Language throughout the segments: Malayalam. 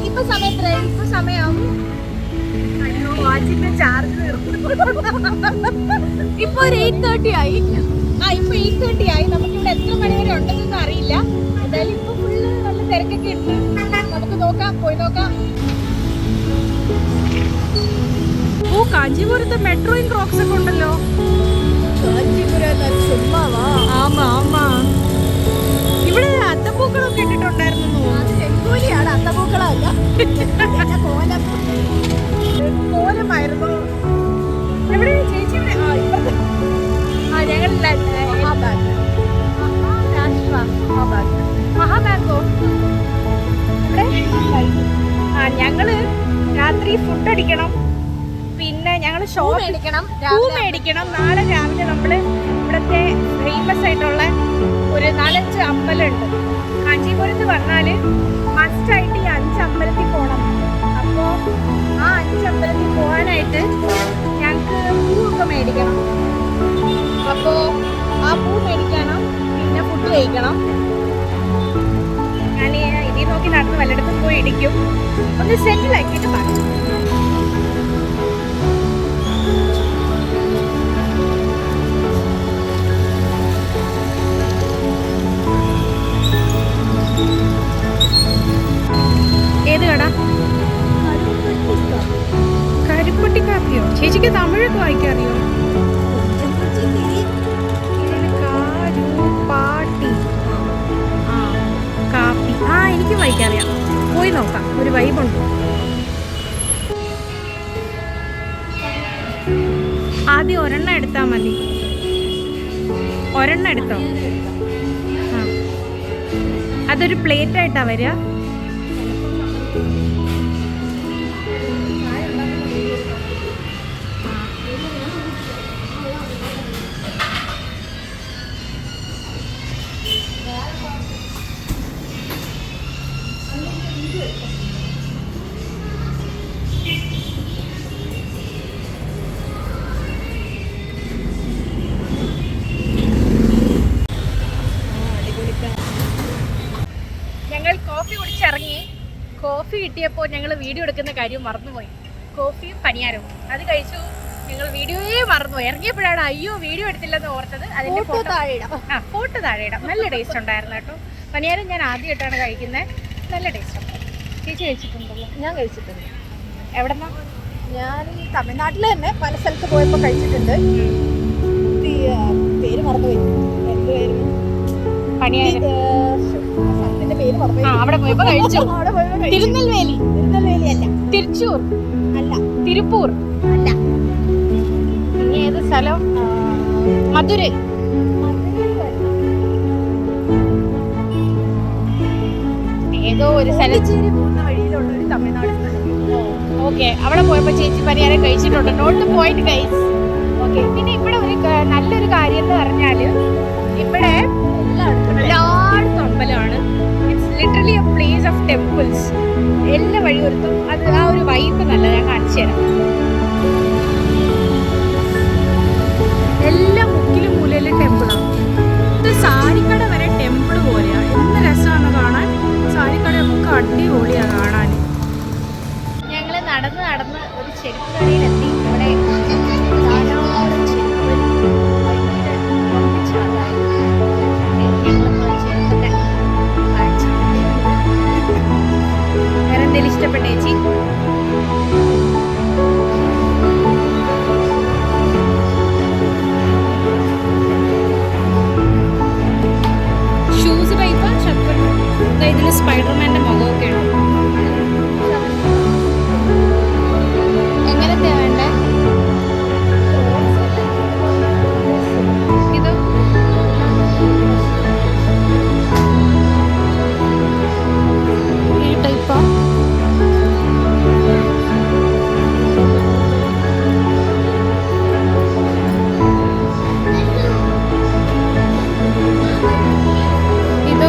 ഇപ്പൊ സമയം അയ്യോ വാച്ചിന്റെ ചാർജ് ഇപ്പൊ ഒരു 8:30 ആയി. ഇപ്പൊ 8:30 ആയി. നമുക്കിവിടെ എത്ര മണി വരെ ഉണ്ടെന്നൊന്നും അറിയില്ല. എന്തായാലും ഇപ്പൊ ഫുള്ള് നല്ല തിരക്കൊക്കെ ഉണ്ട്. നമുക്ക് നോക്കാം, പോയി നോക്കാം. കാഞ്ചീപുരത്ത് മെട്രോയും ക്രോക്സ് ഒക്കെ ഉണ്ടല്ലോ. ഇവിടെ അത്തപ്പൂക്കളൊക്കെ ഇട്ടിട്ടുണ്ടായിരുന്നു. ചെങ്കോലിയാണ്, അത്തപ്പൂക്കളല്ല. കോലമായിരുന്നു. എവിടെ ചേച്ചി? ഞങ്ങൾ മഹാബാങ്കോ ഇവിടെ. ഞങ്ങള് രാത്രി ഫുഡ് അടിക്കണം, പിന്നെ ഞങ്ങൾ പൂ മേടിക്കണം. നാളെ രാവിലെ നമ്മള് ഇവിടുത്തെ ഫേമസ് ആയിട്ടുള്ള ഒരു 4-5 അമ്പലമുണ്ട്. കാഞ്ചീപുരത്ത് വന്നാല് മസ്റ്റായിട്ട് ഈ 5 അമ്പലത്തിൽ പോകണം. അപ്പോൾ ആ 5 അമ്പലത്തിൽ പോകാനായിട്ട് ഞങ്ങൾക്ക് പൂവൊക്കെ മേടിക്കണം. അപ്പോൾ ആ പൂ മേടിക്കണം, പിന്നെ ഫുഡ് കഴിക്കണം. ഞാൻ ഇനി നോക്കി നടന്ന് വല്ലയിടത്തും പോയി ഇടിക്കും. ഒന്ന് സെറ്റിലാക്കിയിട്ട് പറയാം. ഏത് കട? കരിപ്പട്ടി കാപ്പിയോ? ചേച്ചിക്ക് തമിഴൊക്കെ വായിക്കാൻ അറിയോ? കാപ്പി എനിക്കും വായിക്കാറിയാം. പോയി നോക്കാം, ഒരു വൈബുണ്ട്. ആദ്യം ഒരെണ്ണം എടുത്താൽ മതി. ഒരെണ്ണം എടുത്തോ. അതൊരു പ്ലേറ്റ് ആയിട്ടാ വരിക. കോഫി കിട്ടിയപ്പോൾ ഞങ്ങൾ വീഡിയോ എടുക്കുന്ന കാര്യം മറന്നുപോയി. കോഫിയും പനിയാരവും അത് കഴിച്ചു. ഞങ്ങൾ വീഡിയോയെ മറന്നുപോയി. ഇറങ്ങിയപ്പോഴാണ് അയ്യോ വീഡിയോ എടുത്തില്ലെന്ന് ഓർത്തത്. അതിന്റെ ഫോട്ടോ താഴെ ഇടാം. നല്ല ടേസ്റ്റ് ഉണ്ടായിരുന്നു കേട്ടോ. പനിയാരം ഞാൻ ആദ്യമായിട്ടാണ് കഴിക്കുന്നത്. നല്ല ടേസ്റ്റ് ഉണ്ട്. ചേച്ചി കഴിച്ചിട്ടുണ്ടല്ലോ? ഞാൻ കഴിച്ചിട്ടുണ്ട്. എവിടെന്നാ? ഞാൻ തമിഴ്നാട്ടിൽ തന്നെ പല സ്ഥലത്ത് പോയപ്പോൾ കഴിച്ചിട്ടുണ്ട്. പേര് മറന്നുപോയി. എന്തുവായിരുന്നു? പനിയാരം. അവിടെ പോയപ്പോ കഴിച്ചു. തിരുനെൽവേലി അല്ല, തിരുച്ചൂർ അല്ല, തിരുപ്പൂർ അല്ല. ഇനി ഏത് സ്ഥലം? മധുരൈ. ഏതോ ഒരു സ്ഥലം പോകുന്ന വഴിയിലുള്ള ഒരു തമിഴ്നാട് സ്ഥലം. ഓക്കെ, അവിടെ പോയപ്പോ ചേച്ചി പനിയാരം കഴിച്ചിട്ടുണ്ട്. Not point guys. ഓക്കെ, പിന്നെ ഇവിടെ ഒരു നല്ലൊരു കാര്യം എന്ന് പറഞ്ഞാല് ഇവിടെ എല്ലായിടത്തും അമ്പലമാണ്. It's literally A place of temples. എല്ലാ വഴിയോരത്തും അത് ആ ഒരു വൈബ് നല്ല. ഞാൻ കാണിച്ചു തരാം. എല്ലാ മുക്കിലും മൂലയിലും ടെമ്പിളാണ്. ഇത് സാരിക്കട വരെ ടെമ്പിൾ പോലെയാണ്. എന്ത് രസമാണ് കാണാൻ. സാരിക്കടയൊക്കെ അടിപൊളിയാണ് കാണാൻ. ഞങ്ങൾ നടന്ന് ഒരു ചെരുപ്പ് കടയിലെത്തി. ഇവിടെ ധാരാളം ചെരുപ്പുകൾ വേറെ എന്തെങ്കിലും ഇഷ്ടപ്പെട്ട ചേച്ചി? Shoes type shirt. ഇതിൽ സ്പൈഡർമാൻ്റെ മുഖമൊക്കെ ഉണ്ട്. എങ്ങനത്തെയാ വേണ്ടേ? ഇത് ഈ ടൈപ്പാ? ഇത്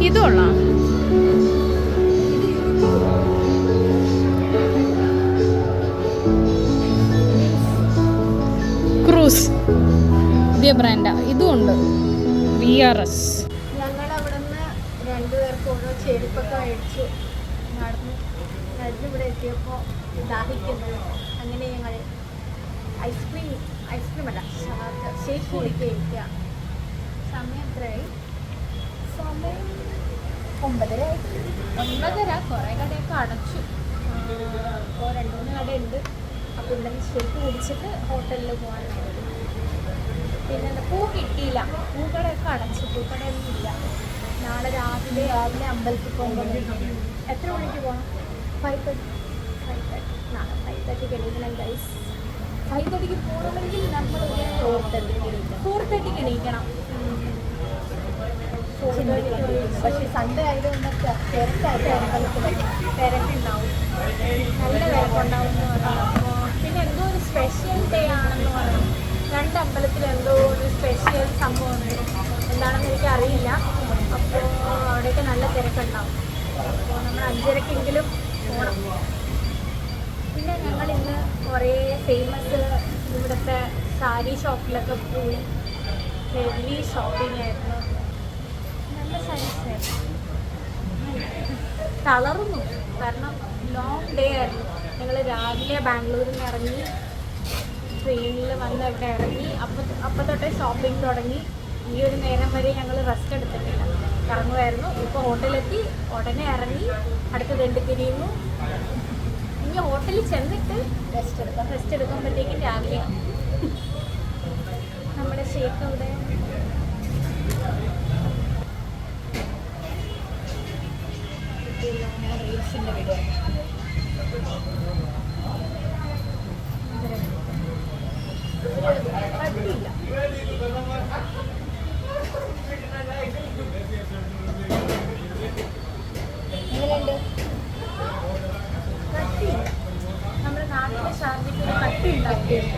ഇതുകൊള്ളാം. ക്രൂസ് പുതിയ ബ്രാൻഡാ. ഇതും ഉണ്ട്. VRS. ഞങ്ങൾ അവിടെ നിന്ന് രണ്ടുപേർക്ക് ഓരോ ചെരുപ്പൊക്കെ മേടിച്ചു നടന്നു ഇവിടെ എത്തിയപ്പോൾ ദാഹിക്കുന്നത്. അങ്ങനെ ഞങ്ങൾ ഐസ്ക്രീം അല്ല ഷേക്ക് കുടിക്കുക. സമയം എത്രയായി? സമയം 9:30. 9:30. കുറേ കടയൊക്കെ അടച്ചു. അപ്പോൾ 2-3 കടയുണ്ട്. അപ്പോൾ ഇവിടെ ഷേക്ക് കുടിച്ചിട്ട് ഹോട്ടലിൽ പോകാനായിട്ട്. പിന്നെ പൂ കിട്ടിയില്ല. പൂക്കടയൊക്കെ അടച്ചു. പൂക്കടയൊന്നും ഇല്ല. നാളെ രാവിലെ അമ്പലത്തിൽ പോകുമ്പോൾ എത്ര മണിക്ക് പോകണം? 5:30. നാളെ 5:30 എണീക്കണം ഗൈസ്. 5:30 പോകണമെങ്കിൽ നമ്മൾ 4:30 എണീക്കണം. പക്ഷേ സൺഡേ ആയതുകൊണ്ടൊക്കെ തിരക്കായിട്ട് അമ്പലത്തിൽ തിരക്കുണ്ടാവും. നല്ല തിരക്കുണ്ടാവും എന്ന് പറഞ്ഞു. പിന്നെ എന്തോ ഒരു സ്പെഷ്യൽ ഡേ ആണെന്ന് പറഞ്ഞു. 2 അമ്പലത്തിൽ എന്തോ ഒരു സ്പെഷ്യൽ സംഭവമുണ്ട്. എന്താണെന്ന് എനിക്കറിയില്ല. അപ്പോൾ അവിടെയൊക്കെ നല്ല തിരക്കുണ്ടാവും. അപ്പോൾ നമ്മൾ 5:30-ക്കെങ്കിലും പോകണം. പിന്നെ ഞങ്ങൾ ഇന്ന് കുറേ ഫേമസ് ഇവിടുത്തെ സാരി ഷോപ്പിലൊക്കെ പോയി ഹെവി ഷോപ്പിംഗ് ആയിരുന്നു. നല്ല സാരീസ് തളർന്നു. കാരണം ലോങ് ഡേ ആയിരുന്നു. ഞങ്ങൾ രാവിലെ ബാംഗ്ലൂരിൽ നിന്ന് ഇറങ്ങി ട്രെയിനിൽ വന്ന് ഇവിടെ ഇറങ്ങി. അപ്പം തൊട്ടേ ഷോപ്പിംഗ് തുടങ്ങി. ഈ ഒരു നേരം വരെ ഞങ്ങൾ റെസ്റ്റ് എടുത്തിട്ടില്ല, കറങ്ങുമായിരുന്നു. ഇപ്പോൾ ഹോട്ടലെത്തി, ഉടനെ ഇറങ്ങി, അടുത്തത് രണ്ട് തിരിയുന്നു. ഇനി ഹോട്ടലിൽ ചെന്നിട്ട് റെസ്റ്റ് എടുക്കുമ്പോഴത്തേക്കും രാവിലെയാണ്. നമ്മുടെ ഷേക്ക് അവിടെ റീൽസിൻ്റെ വീഡിയോ കുഴപ്പമില്ല. എങ്ങനെയുണ്ട്? കട്ടിയില്ല. നമ്മുടെ നാട്ടിലെ ഷാർജയ്ക്ക് കട്ടി ഉണ്ടാക്കിയത്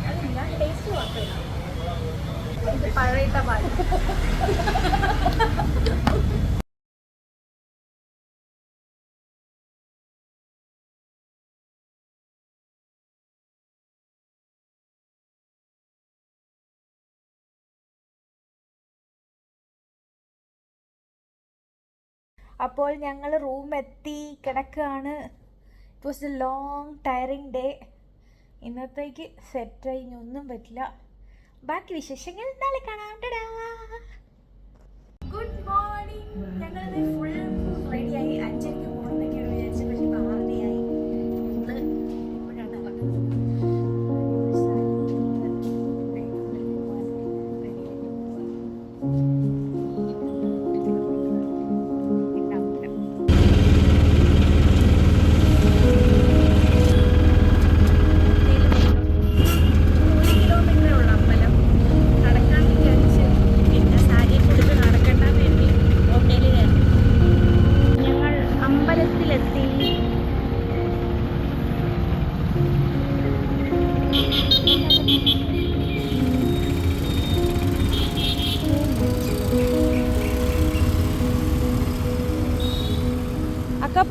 അതില്ല. ടേസ്റ്റ് കുഴപ്പമില്ല. ഇത് പഴയിട്ട പാല്. അപ്പോൾ ഞങ്ങൾ റൂമെത്തി കിടക്കുകയാണ്. It was A long tiring day. ഇന്നത്തേക്ക് സെറ്റായി, ഇനി ഒന്നും പറ്റില്ല. ബാക്കി വിശേഷങ്ങൾ നാളെ കാണാം. Good morning. ഞങ്ങൾ ഫുൾ റെഡിയായി. 5:00-ക്ക് പോകുന്നൊക്കെയാണ് വിചാരിച്ചത്. പക്ഷേ 6:30-ആയി. ഞങ്ങൾ ഇപ്പോഴാണ്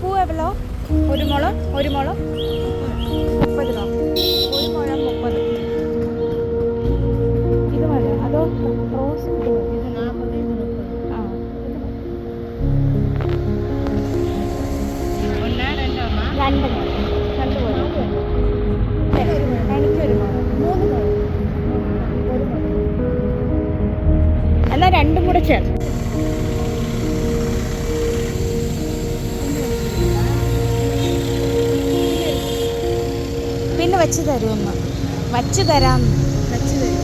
പൂ എവ്വളോ? ഒരു മുളം 30 രൂപ. ഒരു മുഴം 30. ഇത് മതി. അതോ റോസ്? ഇത് 40. ആ, രണ്ട് മുഴം. എനിക്കൊരു മുഴം. 3 മുഴം. എന്നാൽ രണ്ടും കൂടെ ചേർത്ത്. പിന്നെ വെച്ച് തരുമെന്ന്. വച്ച് തരാമെന്ന്. വെച്ച് തരും.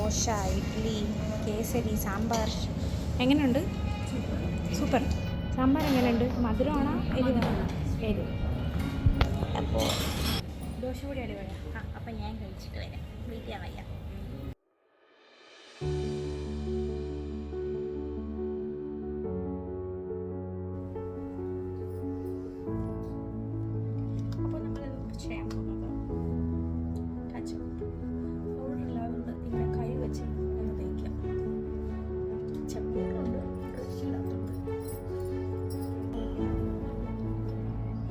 ദോശ, ഇഡ്ഡലി, കേസരി, സാമ്പാർ. എങ്ങനെയുണ്ട്? സൂപ്പർ. സാമ്പാർ എങ്ങനെയുണ്ട്? മധുരമാണോ എരിവാണോ? എരിവ്. അപ്പോൾ ദോശ കൂടി അടിപൊളിയാണ്. അപ്പം ഞാൻ കഴിച്ചിട്ട് വരാം. വീട്ടിൽ വയ്യ. അപ്പോൾ നമ്മൾ ചെയ്യാൻ പോകുന്നത് ഓർഡറില്ലാതുകൊണ്ട് ഇങ്ങനെ കൈ വെച്ച് ഒന്ന് തേക്കാം. ചപ്പൂട്ടുണ്ട്, ഡ്രസ്സില്ലാത്തുണ്ട്.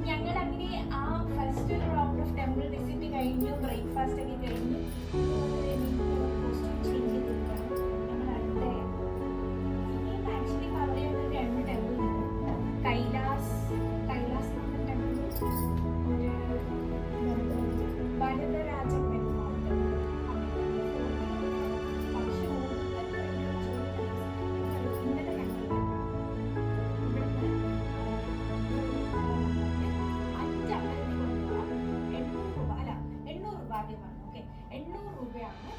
ഞങ്ങളങ്ങനെ ആ first round of temple visit കഴിഞ്ഞു, ബ്രേക്ക്ഫാസ്റ്റ് ഒക്കെ കഴിഞ്ഞു. ആക്ച്വലി കവർ ചെയ്യുന്നത് 2 ടെമ്പിൾ ഉണ്ട്. കൈലാസ് ടെമ്പിൾ, ഒരു ഭരതരാജൻ ടെമ്പിൾ. പക്ഷേ ഇന്നലെ ഞങ്ങൾ 800 രൂപ ആദ്യം പറഞ്ഞു. ഓക്കെ, 800 രൂപയാണ്.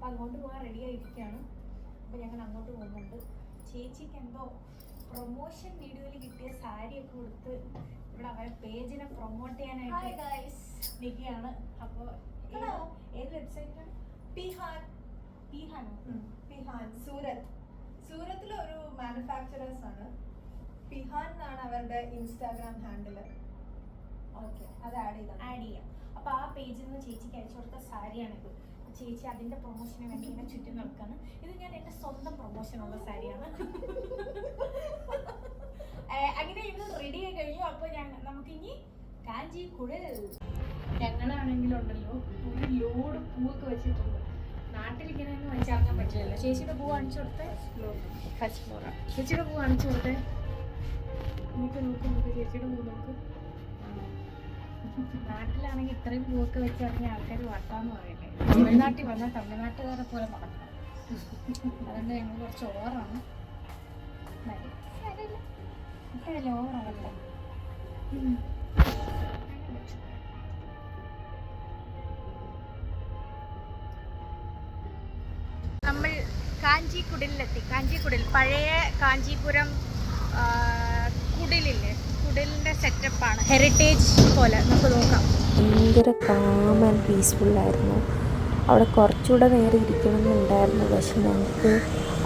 അങ്ങോട്ട് പോകാൻ റെഡി ആയിരിക്കുകയാണ്. അപ്പോൾ ഞങ്ങൾ അങ്ങോട്ട് പോകുന്നുണ്ട്. ചേച്ചിക്ക് എന്തോ പ്രൊമോഷൻ വീഡിയോയിൽ കിട്ടിയ സാരിയൊക്കെ കൊടുത്ത് ഇവിടെ അവരെ പേജിനെ പ്രൊമോട്ട് ചെയ്യാനായിട്ട് നിൽക്കുകയാണ്. അപ്പോൾ ഏത് വെബ്സൈറ്റാണ്? പിഹാൻ സൂറത്തിലെ ഒരു മാനുഫാക്ചറേഴ്സ് ആണ്. പിഹാൻ എന്നാണ് അവരുടെ ഇൻസ്റ്റാഗ്രാം ഹാൻഡിൽ. ഓക്കെ, അത് ആഡ് ചെയ്യാം. അപ്പോൾ ആ പേജിൽ നിന്ന് ചേച്ചിക്ക് അയച്ചു കൊടുത്ത സാരിയാണിത്. ചേച്ചി അതിൻ്റെ പ്രൊമോഷന് വേണ്ടി ഇങ്ങനെ ചുറ്റി നടക്കാണ്. ഇത് ഞാൻ എൻ്റെ സ്വന്തം പ്രൊമോഷനുള്ള സാരിയാണ്. അങ്ങനെ ഇത് റെഡി ആയി കഴിഞ്ഞു. അപ്പോൾ നമുക്കിനി കാഞ്ചിക്കുഴൽ. ഞങ്ങളാണെങ്കിലുണ്ടല്ലോ ഒരു ലോഡ് പൂവൊക്കെ വെച്ചിട്ടുണ്ട്. നാട്ടിൽ ഇങ്ങനെയൊന്നും വെച്ചിറങ്ങാൻ പറ്റില്ലല്ലോ. ചേച്ചിയുടെ പൂ കാണിച്ചു കൊടുത്തേ. ഫസ്റ്റ് ഫ്ലോറാണ്. ചേച്ചിയുടെ പൂ കാണിച്ചു കൊടുത്തേ. നോക്ക് ചേച്ചിയുടെ പൂ നോക്ക്. നാട്ടിലാണെങ്കിൽ ഇത്രയും പൂവൊക്കെ വെച്ചിറങ്ങിയ ആൾക്കാർ വട്ടാന്ന് പറയല്ലേ. തമിഴ്നാട്ടിൽ വന്നാൽ തമിഴ്നാട്ടുകാരെ പോലെ നടക്കണം. അതുകൊണ്ട് ഞങ്ങൾ കുറച്ച് ഓവറാണ്. ഓവറാവട്ടെ. നമ്മൾ കാഞ്ചിക്കുടലിലെത്തി. കാഞ്ചിക്കുടൽ പഴയ കാഞ്ചീപുരം കുടിലില്ലേ, കുടിലിൻ്റെ സെറ്റപ്പാണ്. ഹെറിറ്റേജ് പോലെ നമുക്ക് നോക്കാം. ഭയങ്കര കാം ആൻഡ് പീസ്ഫുള്ളായിരുന്നു. അവിടെ കുറച്ചുകൂടെ നേരം ഇരിക്കണമെന്നുണ്ടായിരുന്നു. പക്ഷെ ഞങ്ങൾക്ക്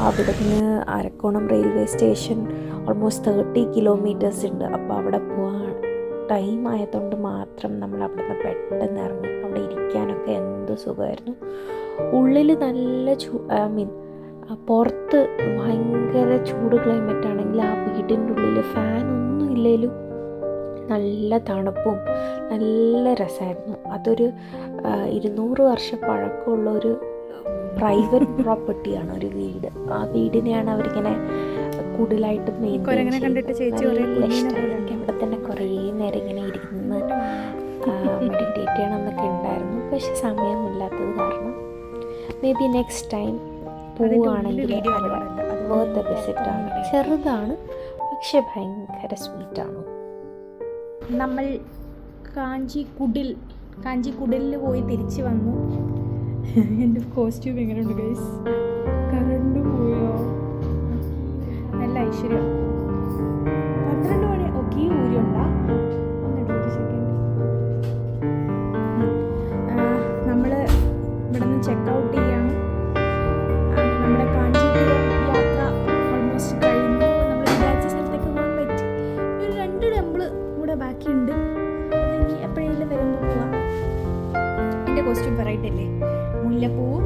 അവിടുന്ന് Arakkonam railway station almost 30 kilometres ഉണ്ട്. അപ്പോൾ അവിടെ പോകാൻ ടൈം ആയതുകൊണ്ട് മാത്രം നമ്മൾ അവിടുന്ന് പെട്ടെന്ന് ഇറങ്ങി. അവിടെ ഇരിക്കാനൊക്കെ എന്ത് സുഖമായിരുന്നു. ഉള്ളിൽ നല്ല പുറത്ത് ഭയങ്കര ചൂട് ക്ലൈമറ്റ് ആണെങ്കിൽ ആ വീടിൻ്റെ ഉള്ളിൽ ഫാനൊന്നും ഇല്ലെങ്കിലും നല്ല തണുപ്പും നല്ല രസമായിരുന്നു. അതൊരു 200 വർഷം പഴക്കമുള്ളൊരു പ്രൈവറ്റ് പ്രോപ്പർട്ടിയാണ് ഒരു വീട്. ആ വീടിനെയാണ് അവരിങ്ങനെ കൂടുതലായിട്ട് അവിടെ തന്നെ കുറേ നേരം ഇങ്ങനെ ഇരുന്ന് മെഡിറ്റേറ്റ് ചെയ്യണം എന്നൊക്കെ ഉണ്ടായിരുന്നു. പക്ഷെ സമയമൊന്നുമില്ലാത്തത് കാരണം മേ ബി നെക്സ്റ്റ് ടൈം പോവുകയാണെങ്കിൽ വേർത്ത് വിസിറ്റാണ്. ചെറുതാണ് പക്ഷെ ഭയങ്കര സ്വീറ്റാണ്. നമ്മൾ കാഞ്ചിക്കുടലിൽ പോയി തിരിച്ച് വന്നു. എൻ്റെ കോസ്റ്റ്യൂം എങ്ങനെയുണ്ട് ഗൈസ്? കറണ്ട് പോയോ? നല്ല ഐശ്വര്യം. 12 മണി. ഓക്കെ, ഈ ഊരുണ്ടാ? ഒന്നിട്ട് ഒരു സെക്കൻഡ്. നമ്മൾ ഇവിടെ നിന്ന് ചെക്കൗട്ട് ചെയ്യാണ്. നമ്മുടെ കാഞ്ചീപുരം യാത്ര ഓൾമോസ്റ്റ് കഴിഞ്ഞു. നമ്മൾ വിചാരിച്ച സ്ഥലത്തേക്ക് പോകാൻ പറ്റി. ഒരു 2 ടെമ്പിൾ കൂടെ ബാക്കിയുണ്ട്. അതെനിക്ക് എപ്പോഴെങ്കിലും വരുമ്പോൾ പോവാം. എൻ്റെ കോസ്റ്റ്യൂം വെറൈറ്റി അല്ലേ? മുല്ലപ്പൂവും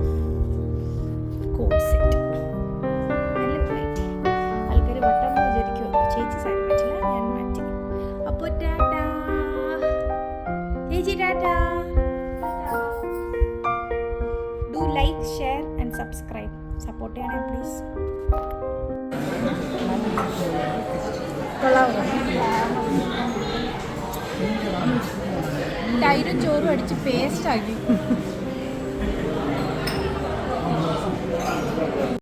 കോട്ട് സെറ്റ് നല്ല വെറൈറ്റി. ആൾക്കാർ വട്ടം വിചാരിക്കുമോ ചേച്ചി സാരി പറ്റില്ല, ഞാൻ മാറ്റി. അപ്പോൾ ടാറ്റാ ചേച്ചി, Tata. Do like, share and subscribe. Support ചെയ്യണേ പ്ലീസ്. കൊള്ളാമോ? തൈരും ചോറും അടിച്ച് പേസ്റ്റ് ആക്കി.